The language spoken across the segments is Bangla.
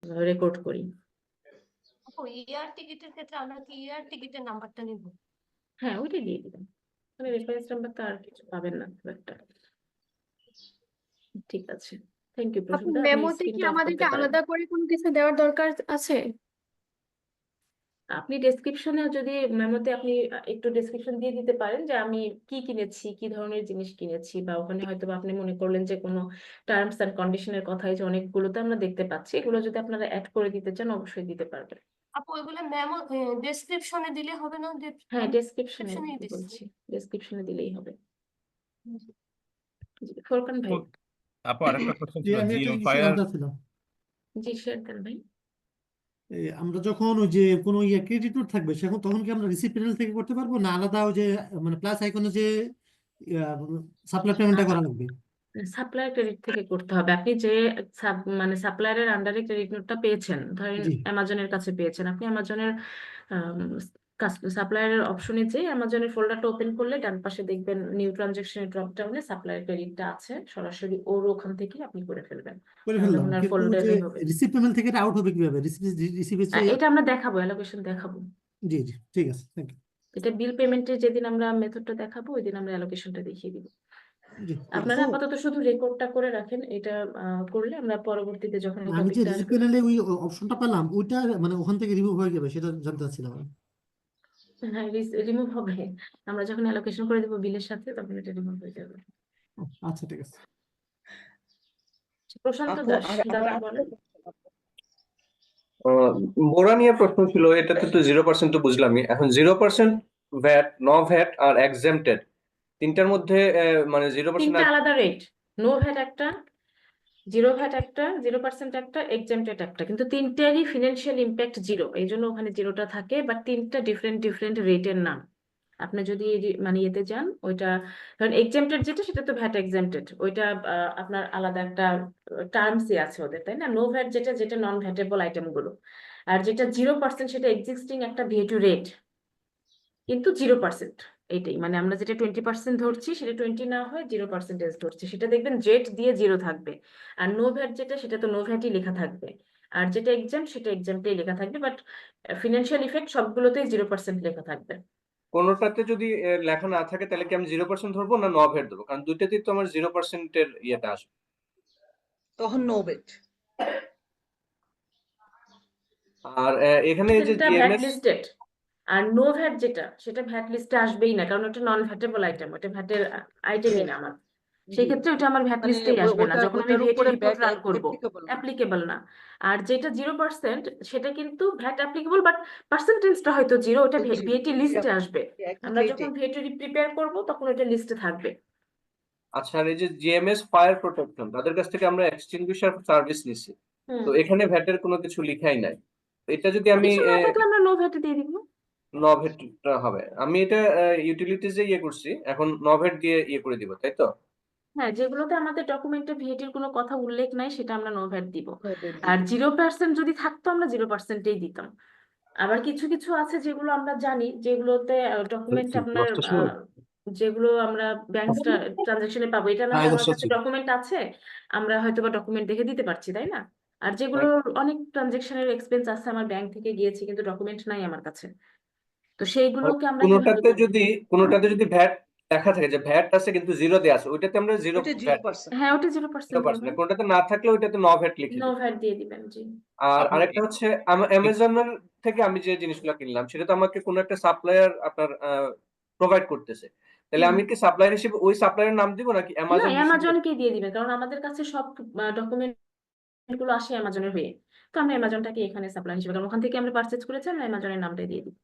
রেকর্ড করি। ইয়ার টিকিটের ক্ষেত্রে আমরা কি ইয়ার টিকিটের নাম্বারটা নিব? হ্যাঁ, ওইটাই দিয়ে দিবেন। মানে রেফারেন্স নাম্বার তো আর কিছু পাবেন না খুব একটা। ঠিক আছে, থ্যাংক ইউ আপু প্রসূতা, আপনি মেমোতে কি স্ক্রিনটা অফ করতে আমাদেরকে পারেন। আলাদা করে কোনো কিছু দেওয়ার দরকার আছে? আপনি ডেসক্রিপশনে যদি মেমোতে আপনি একটু ডেসক্রিপশন দিয়ে দিতে পারেন যে আমি কি কিনেছি, কি ধরনের জিনিস কিনেছি, বা ওখানে হয়তো বা আপনি মনে করলেন যে কোনো টার্মস অ্যান্ড কন্ডিশনের কথাই যে অনেকগুলোতে আমরা দেখতে পাচ্ছি, এগুলো যদি আপনারা অ্যাড করে দিতে চান অবশ্যই দিতে পারবেন। আপু এগুলো মেমো ডেসক্রিপশনে দিলে হবে না? হ্যাঁ, আমি ডেসক্রিপশনে ডেসক্রিপশনেই দিচ্ছি। বলছি, ডেসক্রিপশনে দিলেই হবে। জি, ফোরকান ভাই। আপু আরেকটা কোশ্চেন যে ছিল, আমি একটা জিনিস জিএমফায়ার। জানতে চাচ্ছিলাম, জি, শেয়ার দেন ভাই। আমরা যখন ওই যে কোনো ক্রেডিট নোট থাকবে সেখন তখন কি আমরা রিসিপ্ট প্যানেল থেকে করতে পারবো, না আলাদা ওই যে মানে প্লাস আইকনে যে সাপ্লাই পেমেন্টটা করা লাগবে? সাপ্লায়ার ক্রেডিট থেকে করতে হবে। আপনি যে মানে সাপ্লায়ারের আন্ডারে ক্রেডিট নোটটা পেয়েছেন, ধরেন জি। অ্যামাজনের কাছে পেয়েছেন, আপনি অ্যামাজনের সাপ্লায়ারের অপশনে যে অ্যামাজনের ফোল্ডারটা ওপেন করলে ডান পাশে দেখবেন নিউ ট্রানজাকশনের ড্রপ ডাউনে সাপ্লায়ার ক্রেডিটটা আছে, সরাসরি ওর ওখান থেকে আপনি করে ফেলবেন। করে তাহলে ফেললাম, ওনার কিন্তু ওই যে ফোল্ডারে হবে। রিসিপ্ট পেমেন্ট থেকে আউট হবে কিভাবে? রিসিপ্টের চেয়ে এটা আমরা দেখাবো, অ্যালোকেশন দেখাবো। জি জি, ঠিক আছে, থ্যাংক ইউ। এটা বিল পেমেন্টের যেদিন আমরা মেথডটা দেখাবো ওই দিন আমরা অ্যালোকেশনটা দেখিয়ে দিব। জি, ঠিক আছে। আপনারা আপাতত শুধু রেকর্ডটা করে রাখেন, এটা করলে আমরা পরবর্তীতে যখন এই আমি যে টপিকটা রিসিপ্ট আসবে। প্যানেলে ওই অপশনটা পেলাম, ওইটা মানে ওখান থেকে রিমুভ হয়ে যাবে সেটা জানতে চাচ্ছিলাম আমি। হ্যাঁ, রিমুভ হবে। আমরা যখন অ্যালোকেশন করে দেবো বিলের সাথে তখন এটা রিমুভ হয়ে যাবে। আচ্ছা, ঠিক আছে। প্রশান্ত আপু দাস, আর দাদা আর বলেন। বোরা নিয়ে প্রশ্ন ছিল, এটাতে তো 0% তো বুঝলামই। এখন 0% ভ্যাট, নো ভ্যাট আর এক্সেম্পটেড, তিনটার মধ্যে মানে 0% তিনটা আলাদা রেট। নো ভ্যাট একটা, জিরো ভ্যাট একটা, 0% একটা, এক্সেম্পটেড একটা, কিন্তু তিনটারই ফিনান্সিয়াল ইম্প্যাক্ট জিরো, এই জন্য ওখানে জিরোটা থাকে, বাট তিনটা ডিফারেন্ট ডিফারেন্ট রেটের নাম। আপনি যদি মানে ইয়েতে যান ওইটা, কারণ এক্সেম্পটেড যেটা সেটা তো ভ্যাট এক্সেম্পটেড, ওইটা আপনার আলাদা একটা টার্মসই আছে ওদের, তাই না? নো ভ্যাট যেটা, যেটা নন ভ্যাটেবল আইটেম গুলো, আর যেটা 0% সেটা এক্সিস্টিং একটা ভিএটু রেট, কিন্তু 0%। এইটাই মানে আমরা যেটা 20% ধরছি সেটা 20 না হয় 0% ধরছি, সেটা দেখবেন জেট দিয়ে জিরো থাকবে। আর নো ভ্যাট যেটা, সেটা তো নো ভ্যাটই লেখা থাকবে। আর যেটা এক্সাম সেটা এক্সামটাই লেখা থাকবে, বাট ফিনান্সিয়াল ইফেক্ট সবগুলোতেই 0% লেখা থাকবে। কোনোটাতে যদি লেখা না থাকে তাহলে কি আমি 0% ধরবো না নো ভ্যাট দেবো? কারণ দুইটাতেই তো আমার 0%-এর ইয়েটা আসবে। তখন নো বেট। আর এখানে যে ভ্যাট জিএমএস, লিস্টেড, আর নো ভ্যাট যেটা সেটা ভ্যাট লিস্টে আসবেই না, কারণ ওটা নন ভ্যাটেবল আইটেম, ওটা ভ্যাটের আইটেমই না আমার। সেই ক্ষেত্রে ওটা আমার ভ্যাট মানে লিস্টেই আসবে না, যখন আমি ওটার ভ্যাটের উপরে রিপোর্ট ব্যাট রান করব, অ্যাপ্লিকেবল না। অ্যাপ্লিকেবল না। আর যেটা 0% সেটা কিন্তু ভ্যাট অ্যাপ্লিকেবল, বাট পার্সেন্টেজটা হয়তো জিরো, ওটা ভ্যাটি লিস্টে আসবে। আমরা যখন ভ্যাটি প্রিপেয়ার করব তখন ওটা লিস্টে থাকবে। আচ্ছা, আর এই যে জিএমএস ফায়ার প্রোটেকশন, তাদের কাছ থেকে আমরা এক্সটিংগুইশার সার্ভিস নিচ্ছি, তো এখানে ভ্যাটের কোনো কিছু লিখাই নাই। তো এটা যদি আমি কিছু না থাকলে আমরা নো ভ্যাটে দিয়ে দিব। নো ভ্যাটটা হবে, আমি এটা ইউটিলিটিজে ইয়ে করছি, এখন নো ভ্যাট দিয়ে ইয়ে করে দিব, তাই তো? হ্যাঁ, যেগুলোতে আমাদের ডকুমেন্টে ভিএটির কোনো কথা উল্লেখ নাই সেটা আমরা নো ভ্যাট দিব। আর 0% যদি থাকতো আমরা 0%-এই দিতাম। আবার কিছু কিছু আছে যেগুলো আমরা জানি, যেগুলোতে ডকুমেন্ট আপনার যেগুলো আমরা ব্যাংক ট্রানজাকশনে পাবো, এটা না হয় আমার কাছে ডকুমেন্ট আছে, আমরা হয়তো বা ডকুমেন্ট দেখে দিতে পারছি, তাই না? আর যেগুলো অনেক ট্রানজাকশনের এক্সপেন্স আছে, আমার ব্যাংক থেকে গিয়েছি কিন্তু ডকুমেন্ট নাই আমার কাছে, তো সেইগুলোকে আমরা কিভাবে কোনোটাতে করবো? যদি ভ্যাট লেখা থাকে যে ভ্যাট আছে কিন্তু জিরো দেয়া আছে, ওইটাতে আমরা জিরো ওটা ভ্যাট, 0%। হ্যাঁ, ওটা 0% হবে। কোনোটাতে না থাকলে ওইটাতে নো ভ্যাট লিখে নো দিই। ভ্যাট দিয়ে দিবেন, জি। আর আরেকটা হচ্ছে অ্যামাজনের থেকে আমি যে জিনিসগুলো কিনলাম সেটা তো আমাকে কোনো একটা সাপ্লায়ার আপনার প্রোভাইড করতেছে, তাহলে আমি কি সাপ্লায়ার হিসেবে ওই সাপ্লায়ারের নাম দিব নাকি না, অ্যামাজন হিসেবে? অ্যামাজনকে দিয়ে দিবেন, কারণ আমাদের কাছে সব ডকুমেন্ট গুলো আসে অ্যামাজনের হয়ে, তো আমরা অ্যামাজনটাকে এখানে সাপ্লাই হিসেবে, কারণ ওখান থেকে আমরা পারচেজ করেছি, আমরা অ্যামাজনের নামটাই দিয়ে দিই।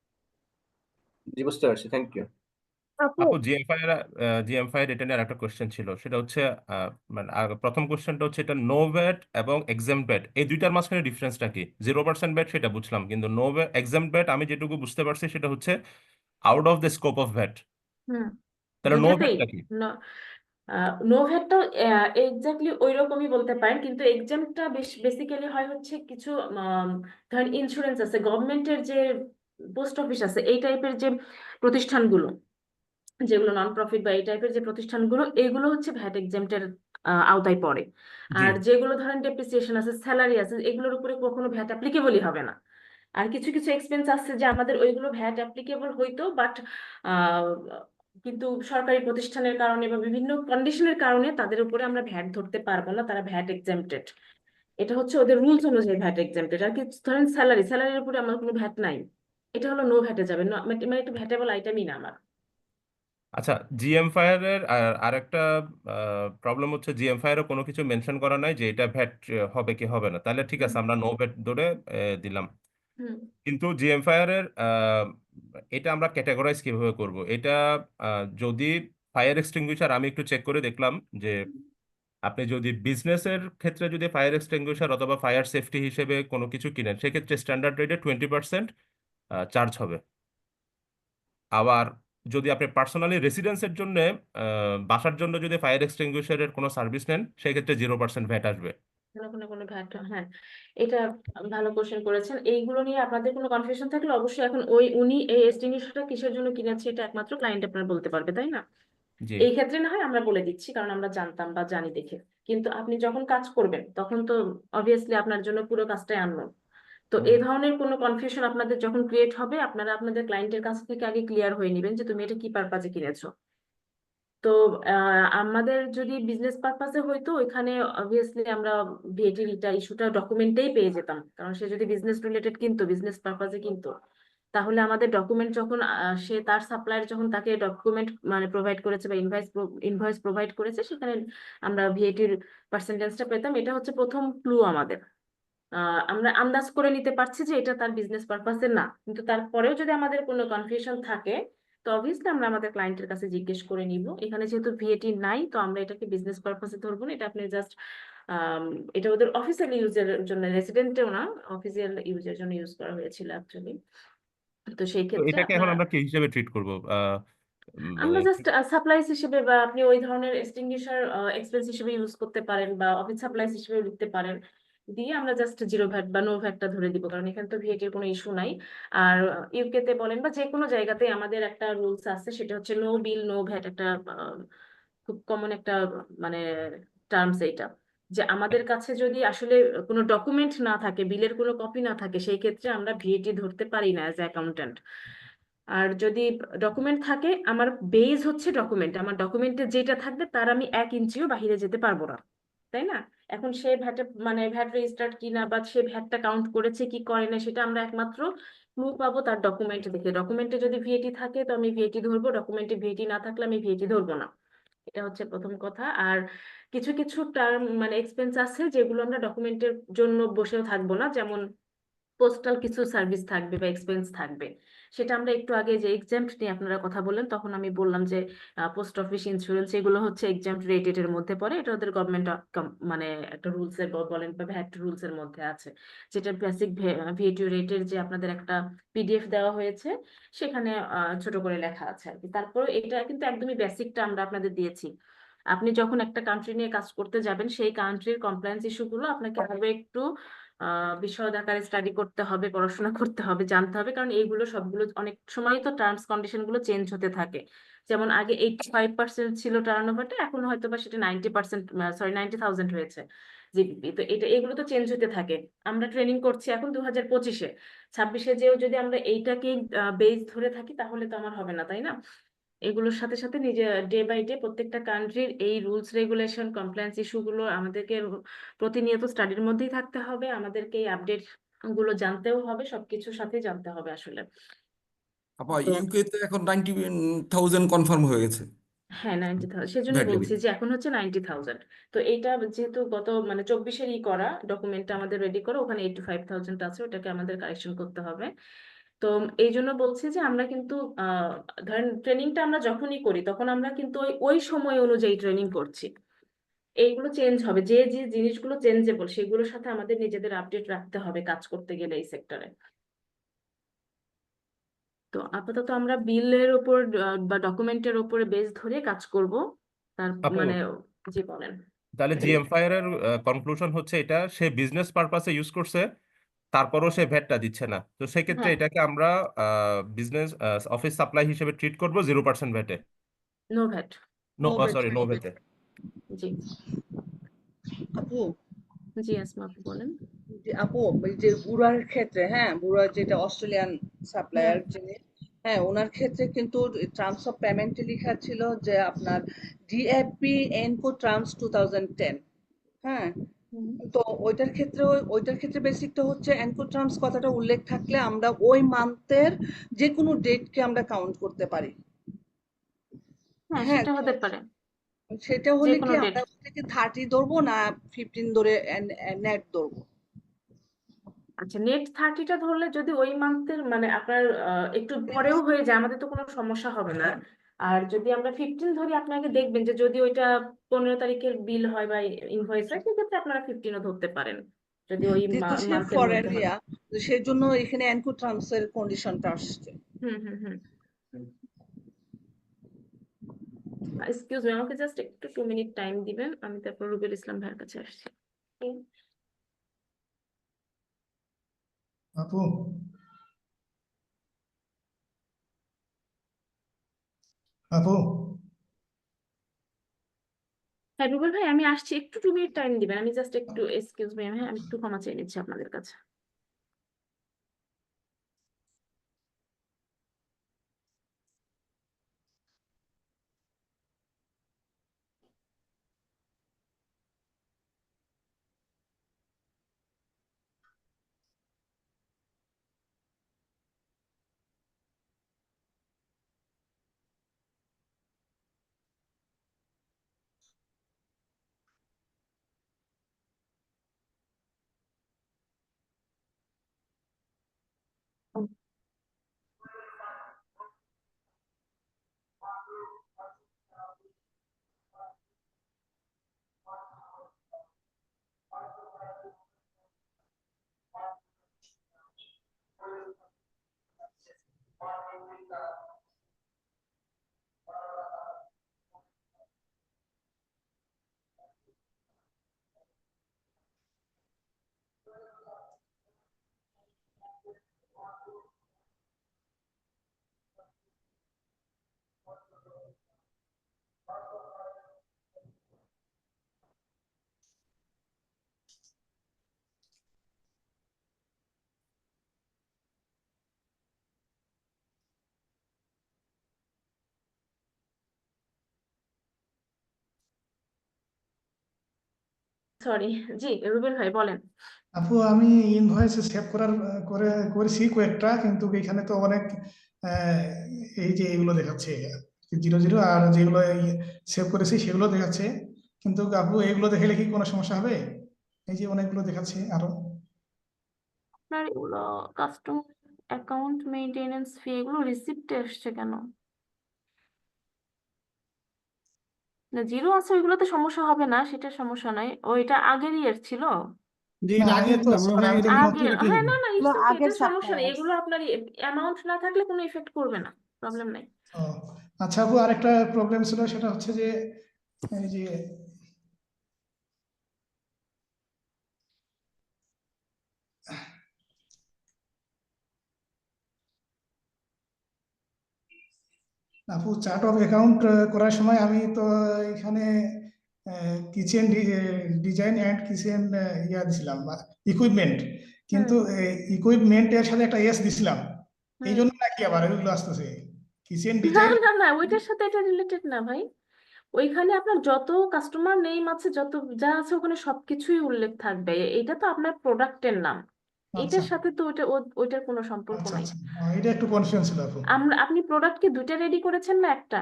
জি, বুঝতে পারছি, থ্যাংক ইউ। আপু জিএমফাই এটা নিয়ে আরেকটা কোশ্চেন ছিল, সেটা হচ্ছে মানে প্রথম কোশ্চেনটা হচ্ছে এটা নো ভ্যাট এবং এক্সাম্পট ভ্যাট, এই দুইটার মাঝখানে ডিফারেন্সটা কি? 0% ভ্যাট সেটা বুঝলাম, কিন্তু নো ভ্যাট এক্সাম্পট ভ্যাট আমি যেটুকু বুঝতে পারছি সেটা হচ্ছে out of the scope of VAT. হুম, তাহলে নো দুইটাতেই ভ্যাটটা কি? নো ভ্যাটটাও এক্স্যাক্টলি ওই রকমই বলতে পারেন, কিন্তু এক্সামটা বেসিক্যালি হয় হচ্ছে কিছু ধরেন ইন্স্যুরেন্স আছে, গভর্নমেন্টের যে পোস্ট অফিস আছে, এই টাইপের যে প্রতিষ্ঠানগুলো, যেগুলো নন প্রফিট বা এই টাইপের যে প্রতিষ্ঠানগুলো, এগুলো হচ্ছে ভ্যাট এক্সাম্পটের আওতায় পড়ে। জি আর যেগুলো ধরেন ডেপ্রিসিয়েশন আছে, স্যালারি আছে, এগুলোর উপরে কখনো ভ্যাট অ্যাপ্লিকেবলই হবে না। আর কিছু কিছু এক্সপেন্স আছে যে আমাদের ওইগুলো ভ্যাট অ্যাপ্লিকেবল হইতো, বাট কিন্তু সরকারি প্রতিষ্ঠানের কারণে বা বিভিন্ন কন্ডিশনের কারণে তাদের উপরে আমরা ভ্যাট ধরতে পারবো না, তারা ভ্যাট এক্সেম্পটেড। এটা হচ্ছে ওদের রুলস অনুযায়ী ভ্যাট এক্সেম্পটেড। আর কি ধরেন স্যালারির উপরে আমার কোনো ভ্যাট নাই, এটা হলো নো ভ্যাটে যাবে, মানে এটা ভ্যাটেবল আইটেমই না আমার। আচ্ছা, জিএম ফায়ারের আরেকটা প্রবলেম হচ্ছে জিএম ফায়ারও কোনো কিছু মেনশন করা নাই যে এটা ভ্যাট হবে কি হবে না। তাহলে ঠিক আছে, আমরা নো ভ্যাট ধরে দিলাম। হুম কিন্তু জিএম ফায়ারের এটা আমরা ক্যাটাগরাইজ কিভাবে করব? এটা যদি ফায়ার এক্সটিংগুইশার, আমি একটু চেক করে দেখলাম যে আপনি যদি বিজনেসের ক্ষেত্রে যদি ফায়ার এক্সটিংগুইশার অথবা ফায়ার সেফটি হিসেবে কোনো কিছু কিনেন, সেক্ষেত্রে স্ট্যান্ডার্ড রেটে 20% চার্জ হবে। আবার যদি আপনি পার্সোনালি রেসিডেন্সের জন্য, বাসার জন্য যদি ফায়ার এক্সটিংগুইশারের কোনো সার্ভিস নেন, সেক্ষেত্রে 0% ভ্যাট আসবে। কোনো কোনো কোনো ভ্যাট, হ্যাঁ, এটা ভালো কোশ্চেন করেছেন। এইগুলো নিয়ে আপনাদের কোনো কনফিউশন থাকলে অবশ্যই এখন উনি এই এস্টিমেশনটা কিসের জন্য কিনেছে এটা একমাত্র ক্লায়েন্ট আপনার বলতে পারবে, তাই না? জি এই ক্ষেত্রে না হয় আমরা বলে দিচ্ছি, কারণ আমরা জানতাম বা জানি দেখে। কিন্তু আপনি যখন কাজ করবেন তখন তো অবভিয়াসলি আপনার জন্য পুরো কাজটাই আননোন। তো এই ধরনের কোনো কনফিউশন আপনাদের যখন ক্রিয়েট হবে, আপনারা আপনাদের ক্লায়েন্টের কাছ থেকে আগে ক্লিয়ার হয়ে নেবেন যে তুমি এটা কি পারপাজে কিনেছো। তো আমাদের যদি বিজনেস পারপাসে হইতো, ওইখানে অবভিয়াসলি আমরা ভিএটির ইস্যুটা ডকুমেন্টেই পেয়ে যেতাম, কারণ সে যদি বিজনেস রিলেটেড কিনতো, বিজনেস পারপাসে কিনতো, তাহলে আমাদের ডকুমেন্ট যখন সে তার সাপ্লায়ার যখন তাকে ডকুমেন্ট মানে প্রোভাইড করেছে বা ইনভয়েস প্রোভাইড করেছে, সেখানে আমরা ভিএটির পার্সেন্টেজটা পেতাম। এটা হচ্ছে প্রথম ক্লু আমাদের। আমরা আন্দাজ করে নিতে পারছি যে এটা তার বিজনেস পারপাসে না, কিন্তু তারপরেও যদি আমাদের কোনো কনফিউশন থাকে, তো অবভিয়াসলি আমরা আমাদের ক্লায়েন্টের কাছে জিজ্ঞেস করে নিব। এখানে যেহেতু ভিএটি নাই, তো আমরা এটাকে বিজনেস পারপাসে ধরবো না। এটা আপনি জাস্ট এটা ওদের অফিসিয়াল ইউজের জন্য, রেসিডেন্টেও না, অফিসিয়াল ইউজের জন্য ইউজ করা হয়েছিল অ্যাকচুয়ালি। তো সেই তো ক্ষেত্রে এটাকে এখন আপনারা, আমরা কি হিসেবে ট্রিট করব? আমরা মানে জাস্ট সাপ্লাইস হিসেবে, বা আপনি ওই ধরনের এক্সটিংগুইশার এক্সপেন্স হিসেবে ইউজ করতে পারেন, বা অফিস সাপ্লাইস হিসেবে লিখতে পারেন। দিয়ে আমরা জাস্ট জিরো ভ্যাট বা নো ভ্যাটটা ধরে দিব, কারণ এখানে তো ভিএটির কোনো ইস্যু নাই। আর ইউকে তে বলেন বা যে কোনো জায়গাতে আমাদের একটা রুলস আছে, সেটা হচ্ছে নো বিল নো ভ্যাট। একটা খুব কমন একটা মানে টার্মস এইটা, যে আমাদের কাছে যদি আসলে কোনো ডকুমেন্ট না থাকে, বিলের কোনো কপি না থাকে, সেই ক্ষেত্রে আমরা ভিএটি ধরতে পারি না অ্যাজ অ্যাকাউন্টেন্ট। আর যদি ডকুমেন্ট থাকে, আমার বেজ হচ্ছে ডকুমেন্ট, আমার ডকুমেন্টে যেটা থাকবে তার আমি 1 ইঞ্চিও বাইরে যেতে পারবো না, তাই না? এখন সে ভ্যাট মানে ভ্যাট রেজিস্টার্ড কিনা বা সে ভ্যাটটা কাউন্ট করেছে কি করে না, সেটা আমরা একমাত্র ক্লু পাবো তার ডকুমেন্ট দেখে। ডকুমেন্টে যদি ভিএটি থাকে তো আমি ভিএটি ধরবো, ডকুমেন্টে ভিএটি না থাকলে আমি ভিএটি ধরবো না। এটা হচ্ছে প্রথম কথা। আর কিছু কিছু টার্ম মানে এক্সপেন্স আছে যেগুলো আমরা ডকুমেন্টের জন্য বসেও থাকবো না, যেমন পোস্টাল কিছু সার্ভিস থাকবে বা এক্সপেন্স থাকবে। সেটা আমরা একটু আগে যে এক্সাম্পট নিয়ে আপনারা কথা বললেন, তখন আমি বললাম যে পোস্ট অফিস ইন্স্যুরেন্স এগুলো হচ্ছে এক্সাম্পট রেটেড এর মধ্যে পড়ে। এটা ওদের গভর্নমেন্ট মানে একটা রুলস এর বলেন বা ভ্যাট রুলস এর মধ্যে আছে, যেটা বেসিক ভিএটি রেটের যে আপনাদের একটা পিডিএফ দেওয়া হয়েছে, সেখানে ছোট করে লেখা আছে আর কি। তারপরে এটা কিন্তু একদমই বেসিকটা আমরা আপনাদের দিয়েছি। আপনি যখন একটা কান্ট্রি নিয়ে কাজ করতে যাবেন, সেই কান্ট্রির কমপ্লায়েন্স ইস্যুগুলো আপনাকে আরো একটু বিশদ আকারে স্টাডি করতে হবে, পড়াশোনা করতে হবে, জানতে হবে, কারণ এইগুলো সবগুলো অনেক সময় তো টার্মস কন্ডিশন গুলো চেঞ্জ হতে থাকে। যেমন আগে 85% ছিল টার্ন ওভারটা, এখন হয়তো বা সেটা 90%, সরি 90,000 হয়েছে জিবিপি। তো এগুলো তো চেঞ্জ হতে থাকে। আমরা ট্রেনিং করছি এখন 2025-এ, 26-এ যেও যদি আমরা এইটাকে বেস ধরে থাকি, তাহলে তো আমার হবে না, তাই না? এগুলোর সাথে সাথে নিজে ডে বাই ডে প্রত্যেকটা কান্ট্রির এই রুলস রেগুলেশন কমপ্লায়েন্স ইস্যুগুলো আমাদেরকে প্রতিনিয়ত স্টাডির মধ্যেই থাকতে হবে, আমাদেরকে এই আপডেট গুলো জানতেও হবে, সবকিছুর সাথে জানতে হবে আসলে। আপা তো ইউকে তে এখন 90,000 কনফার্ম হয়ে গেছে হ্যাঁ, 90,000, সেজন্য ভ্যাট বলছি লেভেল। যে এখন হচ্ছে 90,000। তো এইটা যেহেতু গত মানে 24-এরই করা ডকুমেন্টটা আমাদের রেডি করা, ওখানে 85,000 আছে, ওটাকে আমাদের কারেকশন করতে হবে। তো এই জন্য বলছি যে আমরা কিন্তু ধরেন ট্রেনিংটা আমরা যখনই করি, তখন আমরা কিন্তু ওই সময় অনুযায়ী ট্রেনিং করছি। এইগুলো চেঞ্জ হবে, যে যে জিনিসগুলো চেঞ্জেবল সেগুলোর সাথে আমাদের নিজেদের আপডেট রাখতে হবে কাজ করতে গেলে এই সেক্টরে। তো আপাতত আমরা বিলের ওপর বা ডকুমেন্টের ওপরে বেস ধরে কাজ করব। তার আপু, মানে, জি বলেন। তাহলে জিএম ফায়ারের কনক্লুশন হচ্ছে এটা সে বিজনেস পারপাসে ইউজ করছে, তারপরও সে ভ্যাটটা দিচ্ছে না। তো সেক্ষেত্রে হ্যাঁ, এটাকে আমরা বিজনেস অফিস সাপ্লাই হিসেবে ট্রিট করব 0% ভ্যাটে। No VAT. No, no VAT sorry, no ভ্যাটে। জি। আপু জি আসমা আপু বলেন। আপু এই যে বুড়ার ক্ষেত্রে, হ্যাঁ, বুড়া যেটা অস্ট্রেলিয়ান সাপ্লায়ার হুম যিনি, হ্যাঁ, ওনার ক্ষেত্রে কিন্তু টার্মস অফ পেমেন্টে লেখা ছিল যে আপনার ডিএফপি এনকো টার্মস 2010, হ্যাঁ। হুম। তো ওইটার ক্ষেত্রে বেসিকটা হচ্ছে এনকো টার্মস কথাটা উল্লেখ থাকলে আমরা ওই মান্থের যে কোনো ডেটকে আমরা কাউন্ট করতে পারি, হ্যাঁ হ্যাঁ। সেটা তো হতে পারে, সেটা যে হলে কি কোনো ডেট। আমরা ওই থেকে 30 ধরবো না 15 ধরে নেট ধরবো? আচ্ছা, নেট 30টা ধরলে যদি ওই মান্থের মানে আপনার একটু পরেও হয়ে যায় আমাদের তো কোনো সমস্যা হবে না। আর যদি আমরা 15 ধরি, আপনাকে দেখবেন যে যদি ওইটা 15 তারিখের বিল হয় বা ইনভয়েস হয়, সেক্ষেত্রে আপনারা 15ও ধরতে পারেন যদি ওই যেহেতু সে মান্থের ফরেন মধ্যে হয়। সেই জন্য এখানে এনকো টার্মস এর কন্ডিশনটা আসছে। হুম হুম হুম। এক্সকিউজ মি, আমাকে জাস্ট একটু 2 মিনিট টাইম দিবেন, আমি তারপর রুবেল ইসলাম ভাইয়ের কাছে আসছি। Okay? আপু আপু হ্যাঁ রুবেল ভাই, আমি আসছি, একটু 2 মিনিট টাইম দিবেন, আমি জাস্ট একটু, এক্সকিউজ মি, হ্যাঁ আমি একটু ক্ষমা চেয়ে নিচ্ছি আপনাদের কাছে। সরি, জি রুবেল ভাই বলেন। আপু আমি ইনভয়েস সেভ করেছি কয়েকটা, কিন্তু এখানে তো অনেক আহ, এই যে এগুলো দেখাচ্ছে 00, আর যেগুলো সেভ করেছি সেগুলো দেখাচ্ছে, কিন্তু আপু এগুলো দেখালে কি কোনো সমস্যা হবে? এই যে অনেকগুলো দেখাচ্ছে আরো। আপনার এগুলো কাস্টম অ্যাকাউন্ট মেইনটেনেন্স ফি, এগুলো রিসিপ্টে এসছে কেন? না, জিরো আছে ওইগুলোতে সমস্যা হবে না, সেটা সমস্যা নাই, ওইটা আগের ইয়ের ছিল। যে না এটা আগে আগের তো গুলা মনে হয় আমি এটা তো মনে হচ্ছে আগের, এটাই হ্যাঁ হবে। না না, এগুলো ইটস ওকে, আগের এটা সমস্যা নেই, সাপ্লায়ার। এগুলো আপনার অ্যামাউন্ট না থাকলে কোনো ইফেক্ট করবে না, প্রবলেম নাই। ও, আচ্ছা আপু আরেকটা প্রবলেম ছিল, সেটা হচ্ছে যে এই যে আপু চার্ট অফ অ্যাকাউন্ট করার সময় আমি তো এখানে কিচেন ডিজাইন অ্যান্ড কিচেন ইয়া দিছিলাম, ইকুইপমেন্ট, হুম কিন্তু ইকুইপমেন্টের সাথে একটা এস দিছিলাম, এই হুম। জন্য নাকি আবার ওইগুলো আসতেছে কিচেন না ডিজাইন। না না, ওইটার সাথে এটা রিলেটেড না ভাই। ওইখানে আপনার যত কাস্টমার নেম আছে, যত যা আছে ওখানে সবকিছুই উল্লেখ থাকবে, এটা তো আপনার প্রোডাক্টের নাম, আচ্ছা এটার সাথে তো ওইটার কোনো সম্পর্ক আচ্ছা নাই। আচ্ছা, এটা একটু কনফিউশন ছিল আপু। আপনি প্রোডাক্ট কি দুইটা রেডি করেছেন না একটা?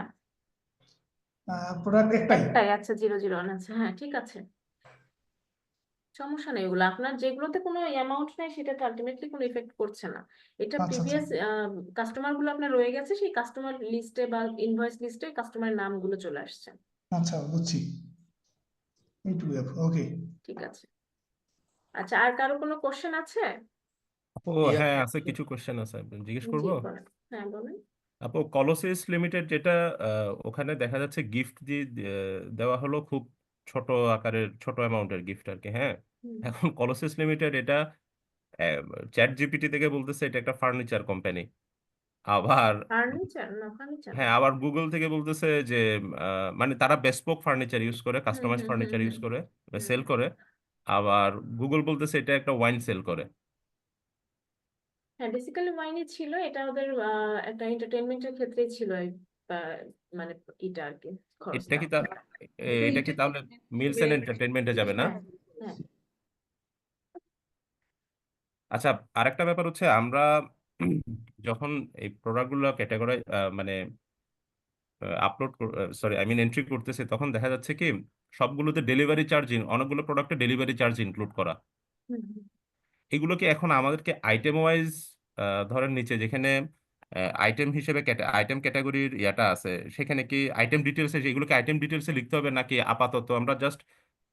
প্রোডাক্ট একটাই। একটাই, আচ্ছা 001 আছে, হ্যাঁ ঠিক আছে, সমস্যা নেই, ওগুলো আপনার যেগুলোতে কোনো অ্যামাউন্ট নেই সেটাতে আলটিমেটলি কোনো ইফেক্ট করছে না। এটা আচ্ছা আচ্ছা প্রিভিয়াস কাস্টমার গুলো আপনার রয়ে গেছে, সেই কাস্টমার লিস্টে বা ইনভয়েস লিস্টে কাস্টমারের নামগুলো চলে আসছে। আচ্ছা বুঝছি, এইটুকু আপু, ওকে। ঠিক আছে। আচ্ছা, আর কারো কোনো কোশ্চেন আছে? আপু হ্যাঁ আছে, কিছু কোশ্চেন আছে, জিজ্ঞেস জি করবো। বলেন, হ্যাঁ বলেন। আপু কলোসিস লিমিটেড যেটা, ওখানে দেখা যাচ্ছে গিফট দিয়ে দেওয়া হলো খুব ছোট আকারের, ছোট অ্যামাউন্টের গিফট আর কি, হ্যাঁ। হুম। এখন কলোসিস লিমিটেড এটা চ্যাট জিপিটি থেকে বলতেছে এটা একটা ফার্নিচার কোম্পানি, আবার ফার্নিচার না, ফার্নিচার হ্যাঁ, আবার গুগল থেকে বলতেছে যে মানে তারা বেসপোক ফার্নিচার ইউজ করে, হুম কাস্টমাইজ হুম হুম ফার্নিচার হুম ইউজ করে, হুম সেল করে। আবার গুগল বলতেছে এটা একটা ওয়াইন সেল করে। হ্যাঁ, বেসিক্যালি ওয়াইনই ছিল, এটা ওদের একটা এন্টারটেনমেন্টের ক্ষেত্রেই ছিল এই, আহ, মানে এটা আর কি এটা খরচটা। কি তা শুধু এটা কি তাহলে entertainment মিলস হিসেবে এন্ড এন্টারটেনমেন্টে যাবে না? হ্যাঁ হ্যাঁ। আচ্ছা, আরেকটা ব্যাপার হচ্ছে আমরা যখন এই প্রোডাক্টগুলো ক্যাটাগরি মানে upload, sorry I mean entry করতেছি, তখন দেখা যাচ্ছে কি সবগুলোতে ডেলিভারি চার্জ, অনেকগুলো প্রোডাক্টে ডেলিভারি চার্জ ইনক্লুড করা। হুম, হুম। এগুলো কি এখন আমাদেরকে আইটেম ওয়াইজ, ধরেন নিচে যেখানে আইটেম হিসেবে আইটেম ক্যাটাগরির ইয়াটা আছে, সেখানে কি আইটেম ডিটেলসে, এগুলোকে আইটেম ডিটেলসে লিখতে হবে, নাকি আপাতত আমরা জাস্ট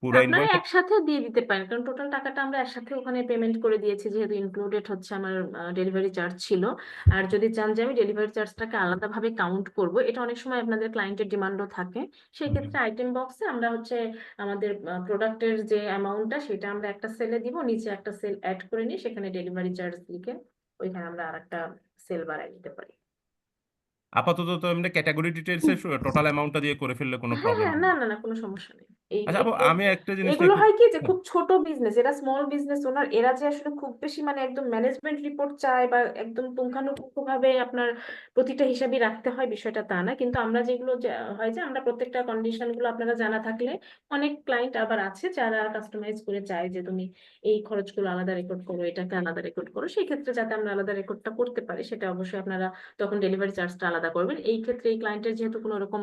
পুরো আপনারা ইনভয়েস? একসাথে দিয়ে দিতে পারেন, কারণ টোটাল টাকাটা আমরা একসাথে ওখানে পেমেন্ট করে দিয়েছি, যেহেতু ইনক্লুডেড হচ্ছে আমার ডেলিভারি চার্জ ছিল। আর যদি চান যে আমি ডেলিভারি চার্জটাকে আলাদাভাবে কাউন্ট করব, এটা অনেক সময় আপনাদের ক্লায়েন্টের ডিমান্ডও থাকে, সেই ক্ষেত্রে আইটেম বক্সে আমরা হচ্ছে আমাদের প্রোডাক্টের যে অ্যামাউন্টটা সেটা আমরা একটা সেলে দিব, নিচে একটা সেল অ্যাড করে নিয়ে সেখানে ডেলিভারি চার্জ লিখে ওইখানে আমরা আরেকটা সেল বাড়াই দিতে পারি। আপাতত তো এমনি ক্যাটাগরি ডিটেলসে টোটাল অ্যামাউন্টটা দিয়ে করে ফেললে কোনো হ্যাঁ প্রবলেম হ্যাঁ, হবে না না? না না, কোনো সমস্যা নেই। এই আচ্ছা আপু, এগুলো আমি একটা জিনিসটা এগুলো একটু, হয় কি যে হ্যাঁ, খুব ছোট বিজনেস, এরা স্মল বিজনেস ওনার, এরা যে আসলে খুব বেশি মানে একদম ম্যানেজমেন্ট রিপোর্ট চায় বা একদম পুঙ্খানুপুঙ্খ ভাবে আপনার প্রতিটা হিসাবই রাখতে হয়, বিষয়টা তা না। কিন্তু আমরা যেগুলো হয় যে আমরা প্রত্যেকটা কন্ডিশন গুলো আপনারা জানা থাকলে, অনেক ক্লায়েন্ট আবার আছে যারা কাস্টমাইজ করে চায় যে তুমি এই খরচগুলো আলাদা রেকর্ড করো, এটাকে আলাদা রেকর্ড করো, সেই ক্ষেত্রে যাতে আমরা আলাদা রেকর্ডটা করতে পারি, সেটা অবশ্যই আপনারা তখন ডেলিভারি চার্জটা আলাদা করবেন। এই ক্ষেত্রে এই ক্লায়েন্টের যেহেতু কোনো রকম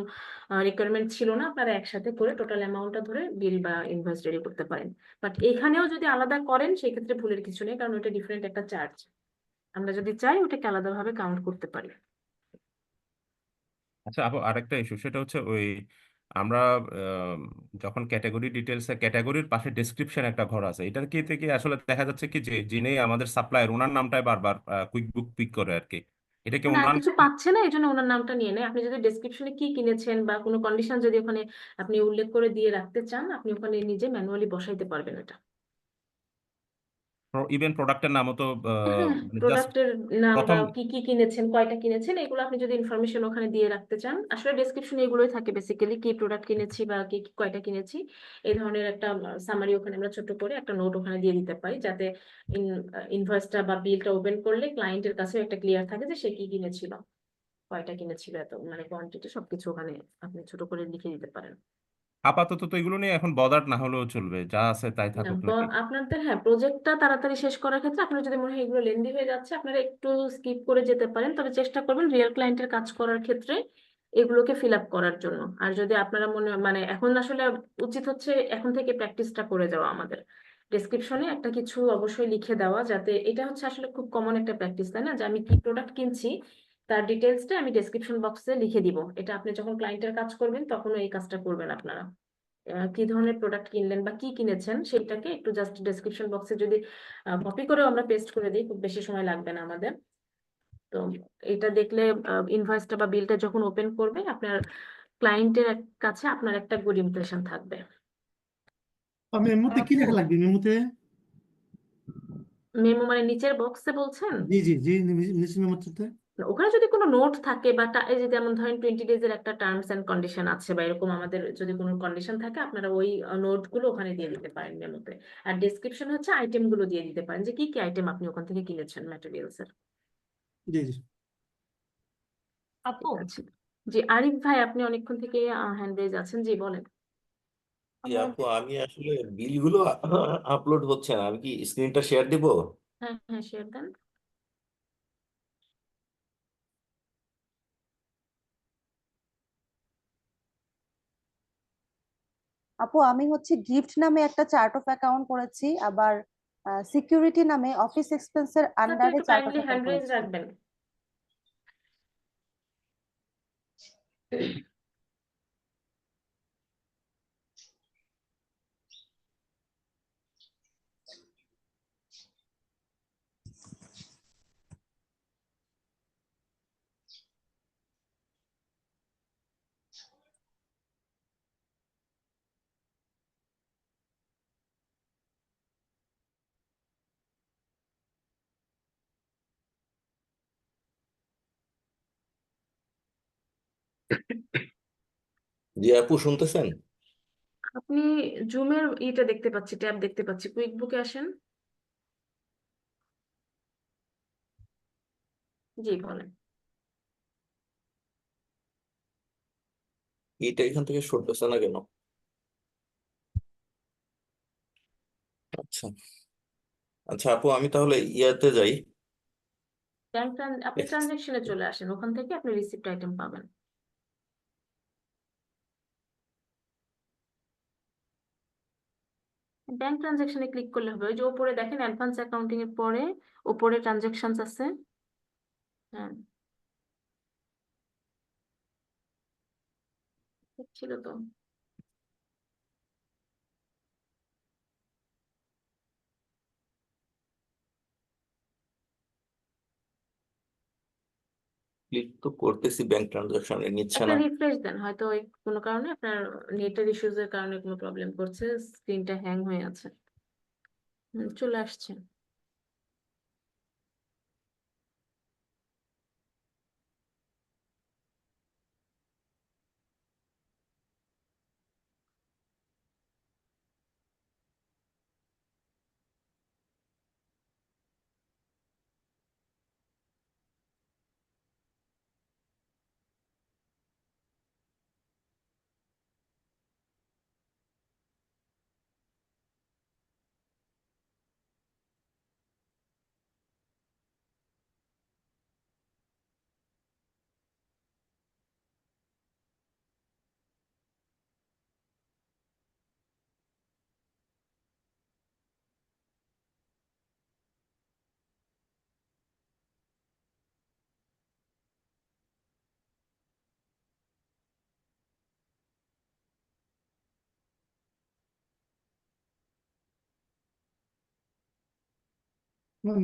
রিকোয়ারমেন্ট ছিল না, আপনারা একসাথে করে টোটাল অ্যামাউন্টটা ধরে বিল বা ইনভয়েস রেডি করতে পারেন। বাট এখানেও যদি আলাদা করেন সেক্ষেত্রে ভুলের কিছু নেই, কারণ ওটা ডিফারেন্ট একটা চার্জ, আমরা যদি চাই ওটাকে আলাদাভাবে কাউন্ট করতে পারি। আচ্ছা আপু, আরেকটা ইস্যু, সেটা হচ্ছে ওই আমরা যখন ক্যাটাগরি ডিটেলসে ক্যাটাগরির পাশে ডেসক্রিপশন একটা ঘর আছে, এটার কি থেকে আসলে দেখা যাচ্ছে কি যে যিনি আমাদের সাপ্লায়ার ওনার নামটাই বারবার কুইক বুক পিক করে আর কি, এটা কি মানে আর ওনার? কিছু পাচ্ছে না, এই জন্য ওনার নামটা নিয়ে নেয়। আপনি যদি ডেসক্রিপশনে কি কিনেছেন বা কোনো কন্ডিশন যদি ওখানে আপনি উল্লেখ করে দিয়ে রাখতে চান, আপনি ওখানে নিজে ম্যানুয়ালি বসাইতে পারবেন এটা। ইভেন প্রোডাক্টের নামও তো হ্যাঁ, জাস্ট প্রোডাক্টের নাম বা প্রথম, কি কি কিনেছেন, কয়টা কিনেছেন, এগুলো আপনি যদি ইনফরমেশন ওখানে দিয়ে রাখতে চান, আসলে ডেসক্রিপশনে এগুলোই থাকে বেসিক্যালি, কি প্রোডাক্ট কিনেছি বা কি কি কয়টা কিনেছি, এই ধরনের একটা সামারি ওখানে আমরা ছোট করে একটা নোট ওখানে দিয়ে দিতে পারি, যাতে ইনভয়েসটা বা বিলটা ওপেন করলে ক্লায়েন্টের কাছেও একটা ক্লিয়ার থাকে যে সে কি কিনেছিল, কয়টা কিনেছিল, এত মানে কোয়ান্টিটি সবকিছু ওখানে আপনি ছোট করে লিখে দিতে পারেন। আপাতত তো এগুলো নিয়ে এখন বদার না হলেও চলবে, যা আছে তাই না, থাকুক নাকি? আপনাদের হ্যাঁ প্রজেক্টটা তাড়াতাড়ি শেষ করার ক্ষেত্রে আপনার যদি মনে হয় এগুলো লেন্দি হয়ে যাচ্ছে, আপনারা একটু স্কিপ করে যেতে পারেন, তবে চেষ্টা করবেন রিয়েল ক্লায়েন্টের কাজ করার ক্ষেত্রে এগুলোকে ফিল আপ করার জন্য। আর যদি আপনারা মনে মানে এখন আসলে উচিত হচ্ছে এখন থেকে প্র্যাকটিসটা করে যাওয়া আমাদের, ডেসক্রিপশনে একটা কিছু অবশ্যই লিখে দেওয়া, যাতে এটা হচ্ছে আসলে খুব কমন একটা প্র্যাকটিস, তাই না, যে আমি কি প্রোডাক্ট কিনছি তার ডিটেলসটা আমি ডেসক্রিপশন বক্সে লিখে দিব। এটা আপনি যখন ক্লায়েন্টের কাজ করবেন তখনও এই কাজটা করবেন আপনারা। কি ধরনের প্রোডাক্ট কিনলেন বা কি কিনেছেন সেটাকে একটু জাস্ট ডেসক্রিপশন বক্সে যদি কপি করেও আমরা পেস্ট করে দিই, খুব বেশি সময় লাগবে না আমাদের। তো এটা দেখলে ইনভয়েসটা বা বিলটা যখন ওপেন করবে আপনার ক্লায়েন্টের কাছে আপনার একটা গুড ইমপ্রেশন থাকবে। মেমোতে কি লেখা লাগবে মেমোতে? মেমো মানে নিচের বক্সে বলছেন? জি জি জি, নিচে মেমোতে। ওখানে যদি কোনো নোট থাকে বা এই যে যেমন ধরেন 20 ডেজের একটা টার্মস এন্ড কন্ডিশন আছে বা এরকম আমাদের যদি কোনো কন্ডিশন থাকে, আপনারা ওই নোট গুলো ওখানে দিয়ে দিতে পারেন মেমোতে। আর ডেসক্রিপশন হচ্ছে আইটেম গুলো দিয়ে দিতে পারেন, যে কি কি আইটেম আপনি ওখান থেকে কিনেছেন ম্যাটেরিয়ালস এর। জি জি। আপু ঠিক আছে। জি আরিফ ভাই, আপনি অনেকক্ষণ থেকে হ্যান্ড রেজ আছেন, জি বলেন। আপু আমি আসলে বিলগুলো আপলোড হচ্ছে না, আমি কি স্ক্রিনটা শেয়ার দিব? হ্যাঁ হ্যাঁ, শেয়ার দেন। আপু আমি হচ্ছে গিফট নামে একটা চার্ট অফ অ্যাকাউন্ট করেছি, আবার সিকিউরিটি নামে অফিস এক্সপেন্সের সাথে আন্ডারে একটু চার্ট অফ কাইন্ডলি হ্যান্ড অ্যাকাউন্ট রেজ করেছি। রাখবেন। জি আপু শুনতেছেন? আপনি জুমের ইটা দেখতে পাচ্ছি, ট্যাব দেখতে পাচ্ছি, কুইক বুকে আসেন। জি বলেন। এটা এখান থেকে সরতেছে না কেন? আচ্ছা আচ্ছা আপু, আমি তাহলে ইয়াতে যাই। আপনি ট্রানজেকশনে চলে আসেন, ওখান থেকে আপনি রিসিপ্ট আইটেম পাবেন। ব্যাংক ট্রানজেকশনে ক্লিক করলে হবে, ওই যে উপরে দেখেন অ্যাডভান্স অ্যাকাউন্টিং এর পরে উপরে ট্রানজেকশনস আছে। হ্যাঁ ঠিক ছিল তো। ক্লিক তো করতেছি, ব্যাংক ট্রানজাকশনে নিচ্ছে একটা না। রিফ্রেশ দেন, হয়তো ওই কোনো কারণে আপনার নেটের ইস্যুজ এর কারণে কোনো প্রবলেম করছে, স্ক্রিনটা হ্যাং হয়ে আছে। চলে আসছে।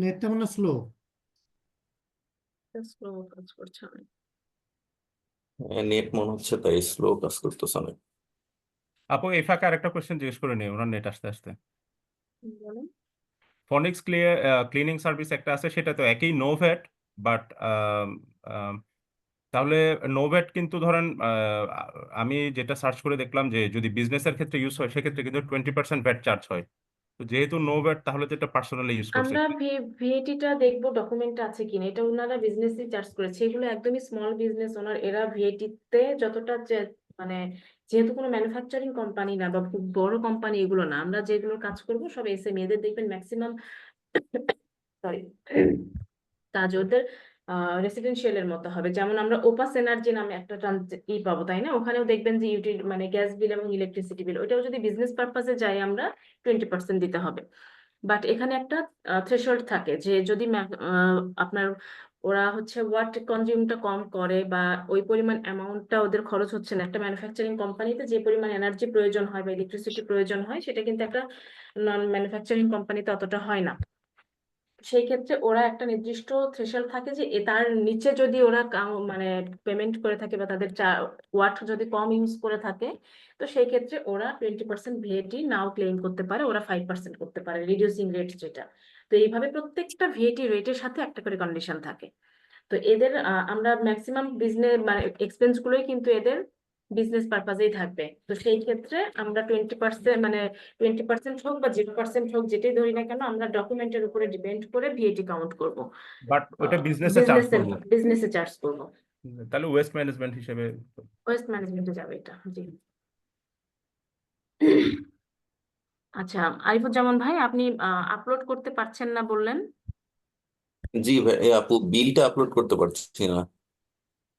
নেটটা মনে স্লো। স্লো কাজ করছে অনেক। নেট মনে হচ্ছে তাই স্লো কাজ করতেছে না। আপু এই ফাঁকে আরেকটা কোয়েশ্চেন জিজ্ঞেস করে নিই, ওনার নেট আসতে আসতে। বলেন। ফনিক্স ক্লিনিং সার্ভিস একটা আছে, সেটা তো একই নো ভ্যাট, বাট তাহলে নো ভ্যাট কিন্তু ধরেন আমি যেটা সার্চ করে দেখলাম যে যদি বিজনেসের ক্ষেত্রে ইউজ হয় সেক্ষেত্রে কিন্তু 20% ভ্যাট চার্জ হয়। তো যেহেতু নো ভ্যাট, তাহলে তো এটা পার্সোনালি ইউজ করছে। আমরা ভিএটিটা দেখবো ডকুমেন্ট আছে কিনা, এটা ওনারা বিজনেসই চার্জ করেছে, এগুলো একদমই স্মল বিজনেস ওনার, এরা ভিএটিতে যতটা মানে যেহেতু কোনো ম্যানুফ্যাকচারিং কোম্পানি না বা খুব বড় কোম্পানি এগুলো না, আমরা যেগুলো কাজ করবো সব এসএমই, এদের দেখবেন ম্যাক্সিমাম সরি কাজ ওদের রেসিডেন্সিয়াল এর মতো হবে। যেমন আমরা ওপাস এনার্জি নামে একটা পাবো, তাই না? ওখানেও দেখবেন যে মানে গ্যাস বিল এবং ইলেকট্রিসিটি বিল, ওটাও যদি বিজনেস পারপাসে যাই আমরা 20% দিতে হবে। বাট এখানে একটা থ্রেশহোল্ড থাকে যে যদি আপনার ওরা হচ্ছে ওয়াট কনজিউমটা কম করে বা ওই পরিমাণ অ্যামাউন্টটা ওদের খরচ হচ্ছে না, একটা ম্যানুফ্যাকচারিং কোম্পানিতে যে পরিমাণ এনার্জি প্রয়োজন হয় বা ইলেকট্রিসিটি প্রয়োজন হয় সেটা কিন্তু একটা নন ম্যানুফ্যাকচারিং কোম্পানিতে অতটা হয় না। সেই ক্ষেত্রে ওরা একটা নির্দিষ্ট থ্রেশহোল্ড থাকে যে তার নিচে যদি ওরা মানে পেমেন্ট করে থাকে বা তাদের ওয়াট যদি কম ইউজ করে থাকে, তো সেই ক্ষেত্রে ওরা 20% ভিএটি নাও ক্লেম করতে পারে, ওরা 5% করতে পারে, রিডিউসিং রেট যেটা। তো এইভাবে প্রত্যেকটা ভিএটি রেটের সাথে একটা করে কন্ডিশন থাকে। তো এদের আমরা ম্যাক্সিমাম বিজনেস মানে এক্সপেন্স গুলোই কিন্তু এদের বিজনেস পারপাজেই থাকবে। তো সেই ক্ষেত্রে আমরা 20% মানে 20% হোক বা 0% হোক, যেটাই ধরি না কেন, আমরা ডকুমেন্টের উপরে ডিপেন্ড করে ভিএটি কাউন্ট করব, বাট ওটা বিজনেসে চার্জ করবো, বিজনেসে চার্জ করবো। তাহলে ওয়েস্ট ম্যানেজমেন্ট হিসেবে। ওয়েস্ট ম্যানেজমেন্টে যাবে এটা, জি। আচ্ছা আরিফুজ্জামান ভাই, আপনি আপলোড করতে পারছেন না বললেন। জি ভাই আপু, বিলটা আপলোড করতে পারছি না।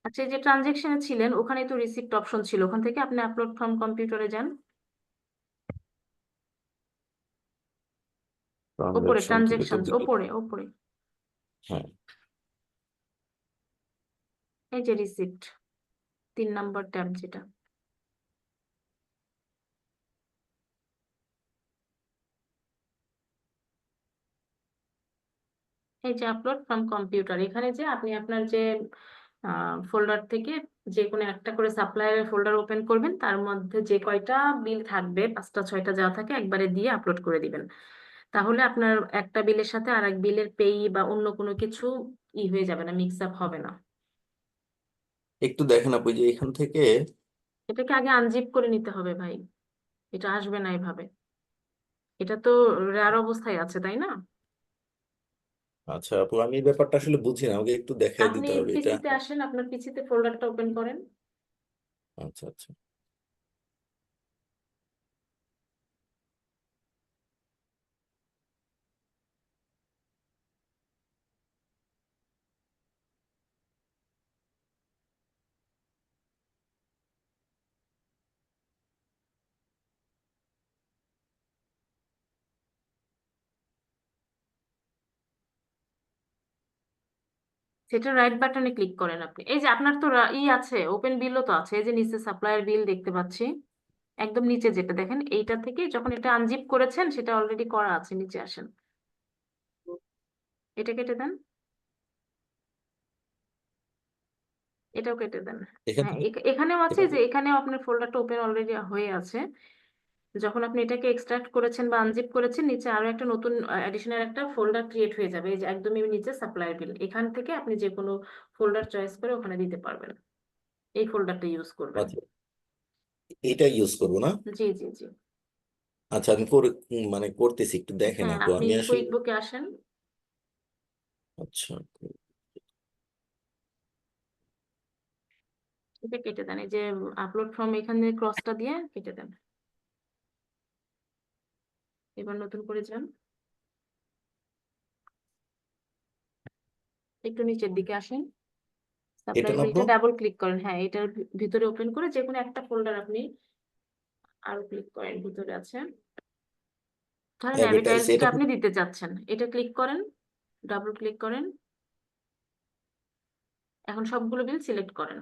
আচ্ছা, এই যে ট্রানজেকশনে ছিলেন ওখানে তো রিসিপ্ট অপশন ছিল, ওখান থেকে আপনি আপলোড ফ্রম কম্পিউটারে যান, ওপরে ট্রানজাকশন থেকে তো ট্রানজেকশন ওপরে ওপরে হ্যাঁ। এই যে রিসিপ্ট 3 নম্বর ট্যাব যেটা, এই যে আপলোড ফ্রম কম্পিউটার, এখানে যে আপনি আপনার যে ফোল্ডার থেকে যে কোনো একটা করে সাপ্লায়ারের ফোল্ডার ওপেন করবেন, তার মধ্যে যে কয়টা বিল থাকবে 5টা 6টা যা থাকে একবারে দিয়ে আপলোড করে দিবেন। তাহলে আপনার একটা বিলের সাথে আর এক বিলের পেই বা অন্য কোনো কিছু হয়ে যাবে না, মিক্স আপ হবে না। একটু দেখেন আপু যে এখান থেকে এটাকে আগে আনজিপ করে নিতে হবে ভাই, এটা আসবে না এভাবে, এটা তো রেয়ার অবস্থায় আছে তাই না? আচ্ছা আপু আমি এই ব্যাপারটা আসলে বুঝি না, আমাকে একটু দেখাই আপনি দিতে হবে এটা। পিসিতে আসেন, আপনার পিসিতে ফোল্ডারটা ওপেন করেন। আচ্ছা আচ্ছা সেটা রাইট বাটনে ক্লিক করেন আপনি। এই যে আপনার তো আছে, ওপেন বিলও তো আছে, এই যে নিচে সাপ্লায়ার বিল দেখতে পাচ্ছি, একদম নিচে যেটা দেখেন, এইটা থেকে যখন এটা আনজিপ করেছেন সেটা অলরেডি করা আছে, নিচে আসেন, এটা কেটে দেন, এটাও কেটে দেন। এখান হ্যাঁ, থেকে এখানেও আছে, এটা যে এখানেও আপনার ফোল্ডারটা ওপেন অলরেডি হয়ে আছে। যখন আপনি এটাকে এক্সট্রাক্ট করেছেন বা আনজিপ করেছেন, নিচে আরো একটা নতুন অ্যাডিশনাল একটা ফোল্ডার ক্রিয়েট হয়ে যাবে, এই যে একদমই নিচে সাপ্লায়ার বিল, এখান থেকে আপনি যে কোনো ফোল্ডার চয়েস করে ওখানে দিতে পারবেন, এই ফোল্ডারটা ইউজ করবেন। আচ্ছা এটা ইউজ করবো না? জি জি জি। আচ্ছা আমি মানে করতেছি, একটু দেখেন হ্যাঁ, আপু আপনি আমি আসলে। কুইক বুকে আসেন, আচ্ছা এটা কেটে দেন, এই যে আপলোড ফর্ম এখানে ক্রসটা দিয়ে কেটে দেন। এবার নতুন করে যান, একটু নিচের দিকে আসেন, এটা সাপ্লাই না বিলটা আপু? ডাবল ক্লিক করেন, হ্যাঁ এটার ভিতরে ওপেন করে যে কোনো একটা ফোল্ডার আপনি আরো ক্লিক করেন, ভিতরে আছে, ধরেন অ্যাডভার্টাইজ অ্যাডভার্টাইজটা এটা আপনি দিতে চাচ্ছেন, এটা ক্লিক করেন, ডাবল ক্লিক করেন, এখন সবগুলো বিল সিলেক্ট করেন,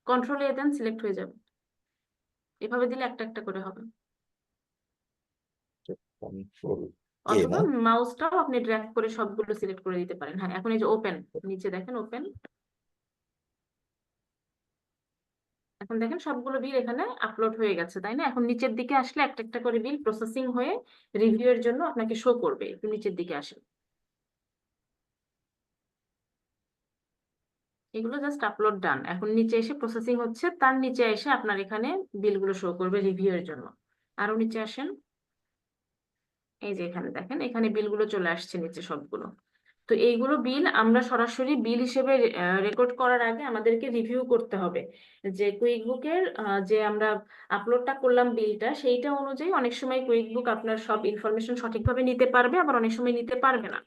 কন্ট্রোল এ দেন, সিলেক্ট হয়ে যাবে, এভাবে দিলে একটা একটা করে হবে। কন্ট্রোল এ অথবা না? মাউসটাও আপনি ড্র্যাগ করে সবগুলো সিলেক্ট করে দিতে পারেন। হ্যাঁ, এখন এই যে ওপেন, নিচে দেখেন ওপেন, এখন দেখেন সবগুলো বিল এখানে আপলোড হয়ে গেছে তাই না? এখন নিচের দিকে আসলে একটা একটা করে বিল প্রসেসিং হয়ে রিভিউ এর জন্য আপনাকে শো করবে, একটু নিচের দিকে আসেন, এগুলো জাস্ট আপলোড ডান, এখন নিচে এসে প্রসেসিং হচ্ছে, তার নিচে এসে আপনার এখানে বিলগুলো শো করবে রিভিউ এর জন্য। আরো নিচে আসেন, এই যে এখানে দেখেন, এখানে বিলগুলো চলে আসছে নিচে সবগুলো। তো এইগুলো বিল আমরা সরাসরি বিল হিসেবে রেকর্ড করার আগে আমাদেরকে রিভিউ করতে হবে, যে কুইকবুকের যে আমরা আপলোডটা করলাম বিলটা, সেইটা অনুযায়ী অনেক সময় কুইকবুক আপনার সব ইনফরমেশন সঠিকভাবে নিতে পারবে, আবার অনেক সময় নিতে পারবে না।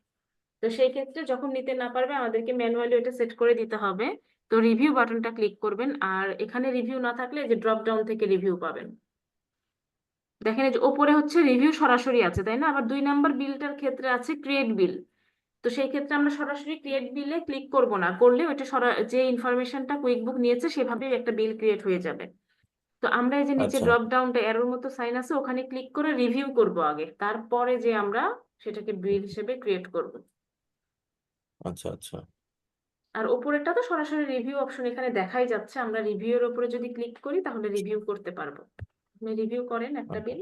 তো সেই ক্ষেত্রে যখন নিতে না পারবে আমাদেরকে ম্যানুয়ালি ওটা সেট করে দিতে হবে। তো রিভিউ বাটনটা ক্লিক করবেন, আর এখানে রিভিউ না থাকলে যে ড্রপ ডাউন থেকে রিভিউ পাবেন, দেখেন এই যে ওপরে হচ্ছে রিভিউ সরাসরি আছে তাই না? আবার 2 নাম্বার বিলটার ক্ষেত্রে আছে ক্রিয়েট বিল। তো সেই ক্ষেত্রে আমরা সরাসরি ক্রিয়েট বিলে ক্লিক করব না, করলে ওইটা যে ইনফরমেশনটা কুইকবুক নিয়েছে সেভাবেই একটা বিল ক্রিয়েট হয়ে যাবে। তো আমরা এই যে নিচে আচ্ছা ড্রপ ডাউনটা এরোর মতো সাইন আছে, ওখানে ক্লিক করে রিভিউ করব আগে, তারপরে যে আমরা সেটাকে বিল হিসেবে ক্রিয়েট করব। আচ্ছা আচ্ছা আর ওপরেরটা তো সরাসরি রিভিউ অপশন এখানে দেখাই যাচ্ছে, আমরা রিভিউ এর উপরে যদি ক্লিক করি তাহলে রিভিউ করতে পারবো। আপনি রিভিউ করেন একটা বিল।